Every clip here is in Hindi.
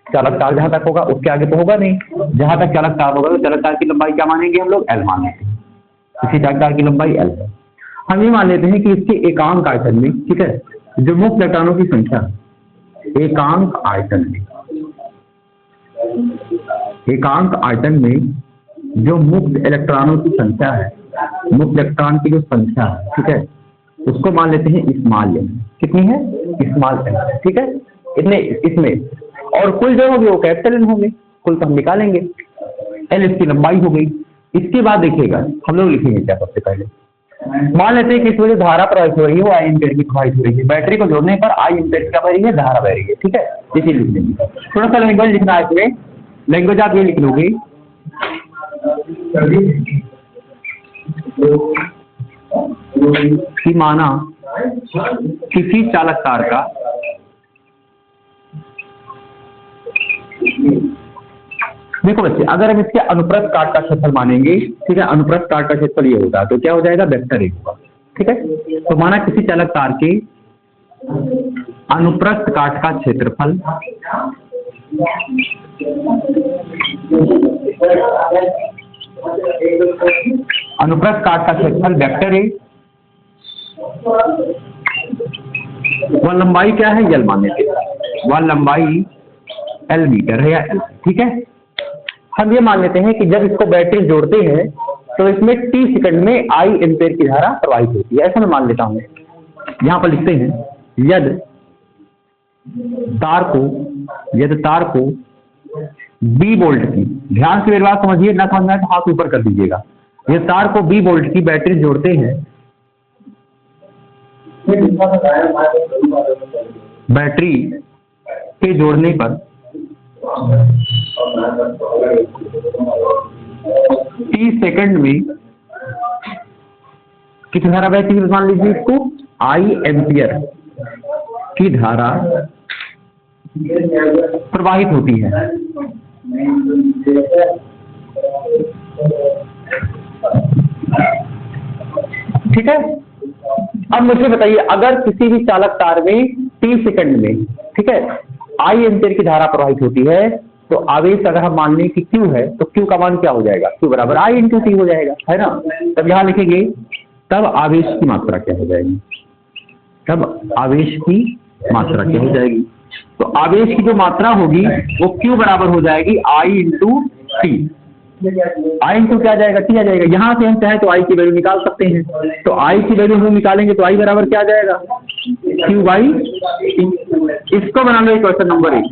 चालक तार जहां तक होगा उसके आगे तो होगा नहीं, जहां तक चालक तार होगा तो चालक तार की लंबाई क्या मानेंगे हम लोग, एल मान लेते हैं। इसी चालक तार की लंबाई एल है। हम ये मान लेते हैं कि इसके एकांक आयतन में, ठीक है, जो मुक्त इलेक्ट्रॉनों की संख्या एकांक आयतन में, एकांक आयतन में जो मुक्त इलेक्ट्रॉनों की संख्या है, मुक्त इलेक्ट्रॉन की जो संख्या है, ठीक है, उसको मान लेते हैं स्मॉल एन। कितनी है, स्मॉल एन, ठीक है, इतने इसमें, और कुल जो होगी वो कैपिटल एन होंगे, कुल तो हम निकालेंगे, एल इसकी लंबाई हो गई। इसके बाद देखिएगा हम लोग लिखेंगे क्या, सबसे पहले मान लेते हैं कि इसमें जो धारा प्रवाहित हो रही है वो आई एम्पेयर की प्रवाहित हो रही है, बैटरी को जोड़ने पर आई एम्पेयर क्या बह रही है, धारा बह रही है, ठीक है, इसी लिख देंगे। थोड़ा सा लैंग्वेज लिखना है इसमें, लैंग्वेज आप ये लिख लोगे कि माना किसी चालक तार का देखो बच्चे, अगर हम इसके अनुप्रस्थ काट का क्षेत्रफल मानेंगे, ठीक है, अनुप्रस्थ काट का क्षेत्रफल ये होगा तो क्या हो जाएगा, वेक्टर ए होगा, ठीक है। तो माना किसी चालक तार के अनुप्रस्थ काट का क्षेत्रफल अनुप्रस्थ काट का क्षेत्रफल वेक्टर ए, वह लंबाई क्या है, एल मान लेते हैं, वह लंबाई एल मीटर है या एल, ठीक है। हम ये मान लेते हैं कि जब इसको बैटरी जोड़ते हैं तो इसमें टी सेकंड में आई एम्पेयर की धारा प्रवाहित होती है, ऐसा मैं मान लेता हूं। यहां पर लिखते हैं यदि तार को बी वोल्ट की, ध्यान से मेरी बात समझिए, ना समझना तो हाथ ऊपर कर दीजिएगा, ये तार को बी वोल्ट की बैटरी जोड़ते हैं, बैटरी के जोड़ने पर 30 सेकंड में कितनी धारा बहती है, मान लीजिए इसको आई एम्पियर की धारा प्रवाहित होती है, ठीक है। अब मुझे बताइए, अगर किसी भी चालक तार में 30 सेकंड में, ठीक है, आई एम्पियर की धारा प्रवाहित होती है, तो आवेश अगर हम मान लें कि Q है तो Q का मान क्या हो जाएगा, Q बराबर I इंटू टी हो जाएगा, है ना। तब यहां लिखेंगे, तब आवेश की मात्रा क्या हो जाएगी, तब आवेश की मात्रा क्या हो जाएगी, तो आवेश की जो मात्रा होगी वो Q बराबर हो जाएगी I into T. I into क्या आ जाएगा, टी आ जाएगा। यहां से हम चाहे तो आई की वैल्यू निकाल सकते हैं, तो आई की वैल्यू हम निकालेंगे तो आई बराबर क्या आ जाएगा, क्यू बाई टी। इसको बना लो क्वेश्चन नंबर 1,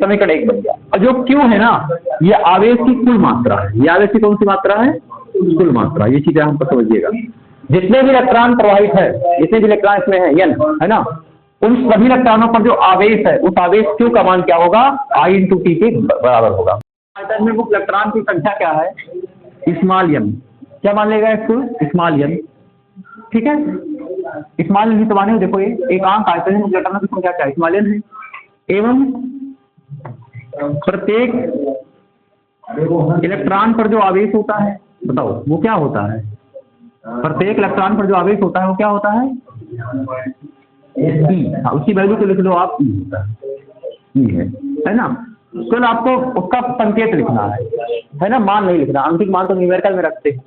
समीकरण 1 बन गया। और जो क्यू है ना, ये आवेश की कुल मात्रा है, ये आवेश की कौन सी मात्रा है, कुल मात्रा। ये चीजें हम समझिएगा, जितने भी इलेक्ट्रॉन प्रवाहित है, जितने भी इलेक्ट्रॉन इसमें है एन, है ना, उन सभी इलेक्ट्रॉनों पर जो आवेश है, उस आवेश क्यू का मान क्या होगा, आई इंटू टी के बराबर होगा। आयतन में मुक्त इलेक्ट्रॉन की संख्या क्या है, स्मॉल एन, क्या मान लेगा इसको, स्मॉल एन, ठीक है। स्मॉल एन तो माने देखो, ये एकांक आयतन में मुक्त इलेक्ट्रॉनों की संख्या क्या है, स्मॉल एन है, एवं प्रत्येक इलेक्ट्रॉन पर जो आवेश होता है, बताओ वो क्या होता है, प्रत्येक इलेक्ट्रॉन पर जो आवेश होता है वो क्या होता है, ई, उसकी वैल्यू को लिख लो आप, ई होता है, है ना। तो आपको उसका संकेत लिखना है ना, मान नहीं लिखना, आंशिक मान तो न्यूमेरिकल में रखते हैं।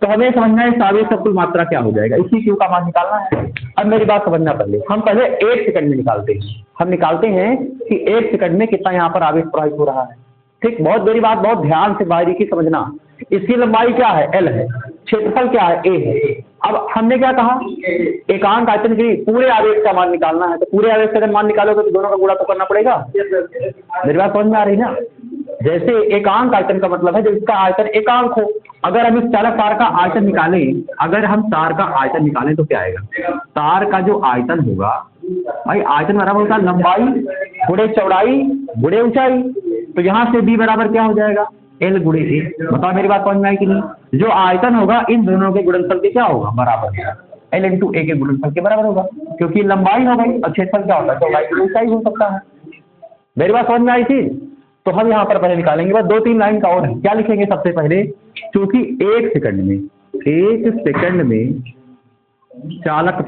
तो हमें समझना है इस आवेश का कुल मात्रा क्या हो जाएगा, इसी क्यू का मान निकालना है। अब मेरी बात समझना पहले, हम पहले 1 सेकंड में निकालते हैं, हम निकालते हैं कि 1 सेकंड में कितना यहाँ पर आवेश प्रवाहित हो रहा है, ठीक। बहुत बड़ी बात, बहुत ध्यान से बारीकी समझना। इसकी लंबाई क्या है, एल है, क्षेत्रफल क्या है, ए है। अब हमने क्या कहा, एकांक आयतन के पूरे आवेश का मान निकालना है, तो पूरे आवेश का मान निकालोगे तो दोनों का गुणा तो करना पड़ेगा। मेरी बात समझ में आ रही ना। जैसे एकांक आयतन का मतलब है जब इसका आयतन एकांक हो। अगर हम इस चालक तार का आयतन निकालें, अगर हम तार का आयतन निकालें तो क्या आएगा, तार का जो आयतन होगा, भाई आयतन बराबर होता है लंबाई गुणे चौड़ाई गुणे ऊंचाई। तो यहां से बी बराबर क्या हो जाएगा, एल गुणे ए। बताओ मेरी बात समझ में आई कि नहीं। जो आयतन होगा इन दोनों के गुणनफल के क्या होगा, बराबर, एल इंटू ए के गुणनफल के बराबर होगा, क्योंकि लंबाई हो गई और क्षेत्रफल क्या होता है, चौड़ाई गुणे ऊंचाई हो सकता है। मेरी बात समझ में आई थी। तो हम यहाँ पर पहले निकालेंगे, बस 2-3 लाइन का और है। क्या लिखेंगे सबसे पहले, क्योंकि 1 सेकंड में चालक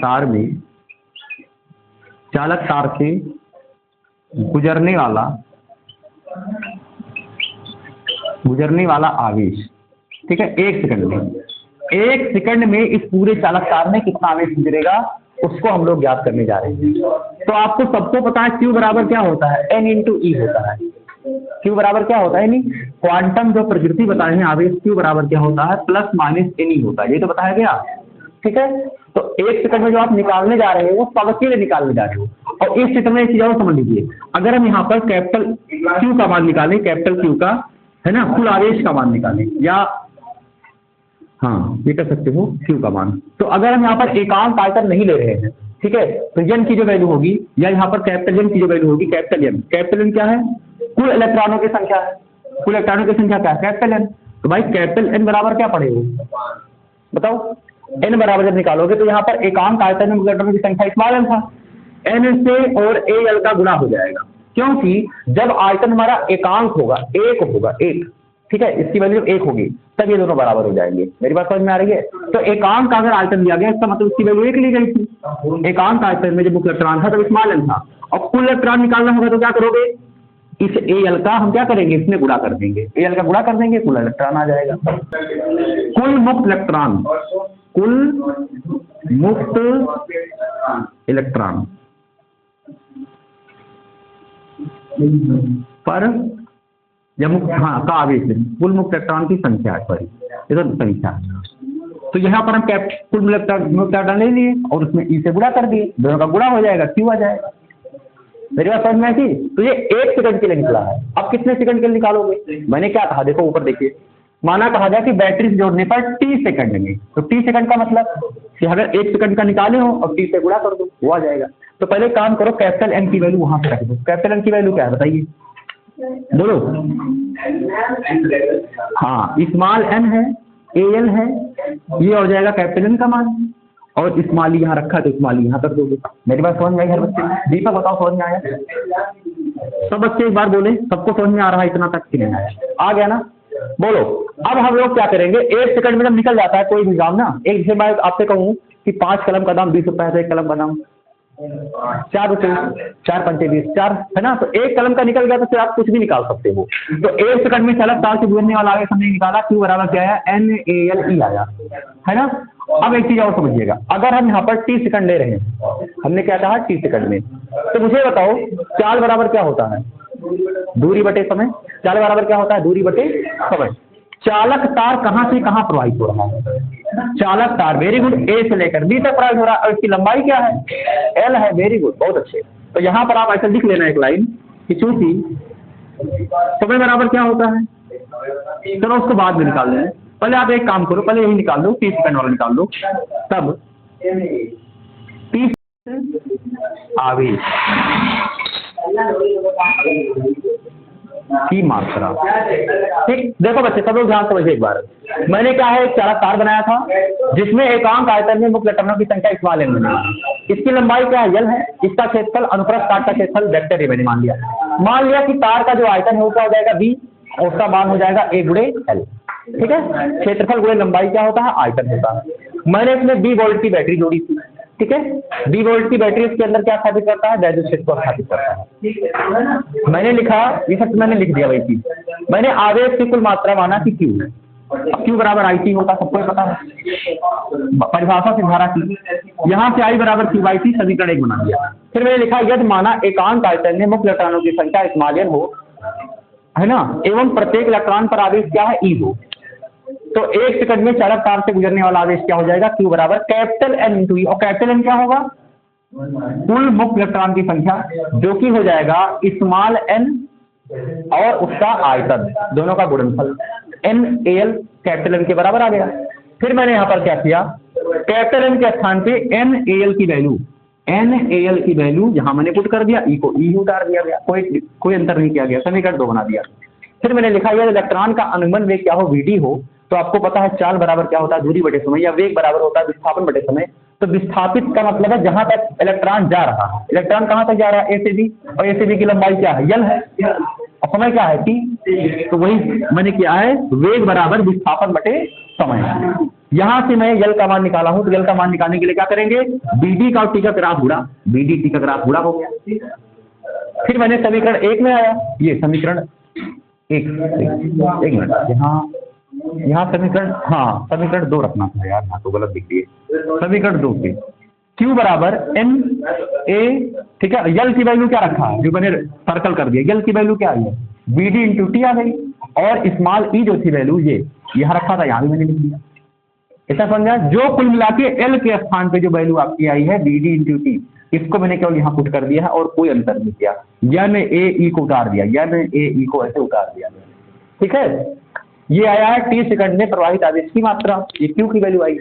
तार से गुजरने वाला आवेश, ठीक है, 1 सेकंड में, 1 सेकंड में इस पूरे चालक तार में कितना आवेश गुजरेगा उसको हम लोग ज्ञात करने जा रहे हैं। तो आपको सबको पता है Q बराबर क्या होता है, N × E होता है। Q बराबर क्या होता है, यानी क्वांटम जो प्रकृति बताए हैं आवेश Q बराबर क्या होता है, ±NE होता है, ये तो बताया गया, ठीक है। तो 1 सेकंड में जो आप निकालने जा रहे हो वो सबके लिए निकालने जा रहे हो। और इस चित्र में एक चीज और समझ लीजिए, अगर हम यहाँ पर कैपिटल Q का मान निकालें, कैपिटल Q का, है ना, कुल आवेश का मान निकालें, या हाँ ये कर सकते हो Q का मान। तो अगर हम यहाँ पर एकांक आयतन नहीं ले रहे हैं, ठीक है, तो N की जो वैल्यू होगी, या यहाँ पर कैपिटल N की जो वैल्यू होगी, कैपिटल N क्या है, कुल इलेक्ट्रॉनों की संख्या है, कुल इलेक्ट्रॉनों की संख्या क्या है, कैपिटल N। तो भाई कैपिटल N बराबर क्या पड़ेगा, बताओ। N बराबर जब निकालोगे तो यहाँ पर एकांक आयतन में इलेक्ट्रॉनों की संख्या स्मॉल n था, N से और Al का गुणा हो जाएगा, क्योंकि जब आयतन हमारा एकांक होगा, एक होगा, एक, ठीक है, इसकी वैल्यू 1 होगी, तब ये दोनों बराबर हो जाएंगे। मेरी बात समझ में आ रही है। तो एकांक का अगर आयतन दिया गया, इसका मतलब इसकी वैल्यू 1 ली गई थी। एकांक आयतन में जब मुख्य इलेक्ट्रॉन था तब स्मॉल n था, और कुल इलेक्ट्रॉन निकालना होगा तो क्या करोगे, इस Al का हम क्या करेंगे, इसमें गुणा कर देंगे, Al का गुणा कर देंगे, कुल इलेक्ट्रॉन आ जाएगा। कुल मुक्त इलेक्ट्रॉन, कुल मुक्त इलेक्ट्रॉन पर या मुक्त, हाँ, का आवेश, कुल मुक्त इलेक्ट्रॉन की संख्या है, सॉरी ये तो संख्या। तो यहाँ पर हम कुल इलेक्ट्रॉन ले लिए और उसमें E से गुणा कर दिए, दोनों का गुणा हो जाएगा, Q आ जाएगा। मेरी बात समझ में आई थी। तो ये 1 सेकंड के लिए निकला है। अब कितने सेकंड के लिए निकालोगे, मैंने क्या कहा, देखो ऊपर देखिए, माना कहा जाए कि बैटरी से जोड़ने पर T सेकंड में, तो T सेकंड का मतलब कि अगर 1 सेकंड का निकाले हो और T से गुणा कर दो, वो आ जाएगा। तो पहले काम करो, कैपिटल N की वैल्यू वहां पे रख दो। कैपिटल N की वैल्यू क्या है बताइए, बोलो। हाँ, स्मॉल n है, Al है, ये हो जाएगा कैपिटल N का मान, और स्मॉल यहाँ रखा तो स्मॉल यहाँ कर दोगे। मेरी बात समझ में आई हर बच्चे? दीपक बताओ, समझ में आया? सब बच्चे एक बार बोले, सबको समझ में आ रहा है इतना तक कि नहीं आया? आ गया ना, बोलो। अब हम लोग क्या करेंगे, 1 सेकंड में जब निकल जाता है कोई भी काम ना, एक जैसे मैं आपसे कहूँ कि 5 कलम का दाम 20 रुपए है, तो 1 कलम का दाम 4 रुपये, 4 पंचे 20, 4 है ना। तो 1 कलम का निकल गया तो फिर आप कुछ भी निकाल सकते हो। तो 1 सेकंड में चालक तार से गुजरने वाला आवेश हमने निकाला, Q बराबर क्या आया, NaLe आया, है ना। अब एक चीज और समझिएगा, अगर हम यहाँ पर T सेकंड ले रहे हैं, हमने क्या कहा T सेकंड में, तो मुझे बताओ चाल बराबर क्या होता है, दूरी बटे समय। चाल बराबर क्या होता है, दूरी बटे समय। चालक तार कहां से कहां प्रवाहित हो रहा है, चालक तार, वेरी गुड, A से लेकर B तक प्रवाहित हो रहा है, और इसकी लंबाई क्या है, L है, वेरी गुड, बहुत अच्छे। तो यहाँ पर आप ऐसा लिख लेना एक लाइन कि चूंकि समय बराबर क्या होता है, चलो उसको बाद में निकाल लें, पहले आप एक काम करो, पहले यही निकाल दो, 30 सेकंड वाला निकाल दो, तब 30 आवेश की मात्रा। ठीक, देखो बच्चे सब लोग ध्यान समझिए एक बार। मैंने क्या है, एक चालक तार बनाया था जिसमें एकांक आयतन में मुख्य इलेक्ट्रॉनों की संख्या स्मॉल n बनी। इसकी लंबाई क्या है, L है, इसका क्षेत्रफल, अनुप्रस्थ काट का क्षेत्रफल वेक्टर A मैंने मान लिया कि तार का जो आयतन है वो क्या हो जाएगा B, और उसका मान हो जाएगा A गुणे L। ठीक है, क्षेत्रफल गुणे लंबाई क्या होता है, आयतन होता है। मैंने इसमें 20 वोल्ट की बैटरी जोड़ी थी, ठीक है, 20 वोल्ट की बैटरी इसके अंदर क्या स्थापित करता है, वैद्युत क्षेत्र को स्थापित करता है। मैंने लिखा, ये सब मैंने लिख दिया वही चीज। मैंने आवेश की कुल मात्रा माना कि Q है, Q बराबर IC होता, सबको पता है, परिभाषा से धारा की, यहाँ से I बराबर Q/C समीकरण 1 बना दिया। फिर मैंने लिखा यदि माना एकांक आयतन में मुख्य इलेक्ट्रॉनों की संख्या स्मॉल n हो, है ना, एवं प्रत्येक इलेक्ट्रॉन पर आवेश क्या है, E हो, तो 1 सेकंड में चालक तार से गुजरने वाला आवेश क्या हो जाएगा, Q बराबर कैपिटल N × E, और कैपिटल N क्या होगा, कुल मुक्त इलेक्ट्रॉन की संख्या, जो कि हो जाएगा स्मॉल n और उसका आयतन, दोनों का गुणनफल, NaL कैपिटल N के बराबर आ गया। फिर मैंने यहाँ पर क्या किया, कैपिटल N के स्थान पे NaL की वैल्यू यहाँ मैंने पुट कर दिया, E को E उतार दिया गया, कोई अंतर नहीं किया गया, समीकरण 2 बना दिया। फिर मैंने लिखा यदि इलेक्ट्रॉन का अनुगमन वेग क्या हो, Vd हो, तो आपको पता है चाल बराबर क्या होता है, दूरी बटे समय, या वेग बराबर होता है विस्थापन बटे समय। तो विस्थापित का मतलब है जहां तक इलेक्ट्रॉन जा रहा है, इलेक्ट्रॉन कहां तक जा रहा है, A से B, और A से B की लंबाई क्या है, L है, और समय क्या है, T। तो वही मैंने किया है, वेग बराबर विस्थापन बटे समय। यहां से मैं L का मान निकाला हूं, तो L का मान निकालने के लिए क्या करेंगे, BD का और T का ग्राफ गुणा, BD T का ग्राफ गुणा हो गया, फिर मैंने समीकरण 1 में आया, ये समीकरण 1 मिनट, यहाँ समीकरण, हाँ समीकरण 2 रखना था यार, यहाँ तो गलत दिख रही है, समीकरण 2 के Q बराबर एन ए, ठीक है। यल की वैल्यू क्या रखा है, जो मैंने सर्कल कर दिया, यल की वैल्यू क्या आई है, बी डी इंटू टी आ गई, और स्मॉल ई जो थी वैल्यू ये यहाँ रखा था, यहाँ भी मैंने लिख दिया। ऐसा समझा, जो कुल मिला के एल के स्थान पे जो वैल्यू आपकी आई है बी डी इंटू टी, इसको मैंने केवल यहाँ पुट कर दिया है और कोई अंतर नहीं किया, या मैं ए ई को उतार दिया, या मैं ए ई को ऐसे उतार दिया, ठीक है। ये आया है टी सेकंड में प्रवाहित आवेश की मात्रा, ये क्यू की वैल्यू आई।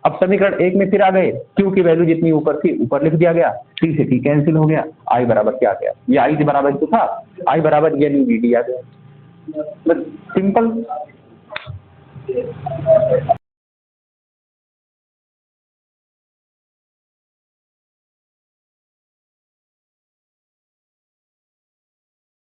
अब समीकरण 1 में फिर आ गए, क्यू की वैल्यू जितनी ऊपर थी ऊपर लिख दिया गया, टी से टी कैंसिल हो गया, आई बराबर क्या आ गया, ये आई के बराबर तो था, आई बराबर ये डी डी आ गया, बस सिंपल।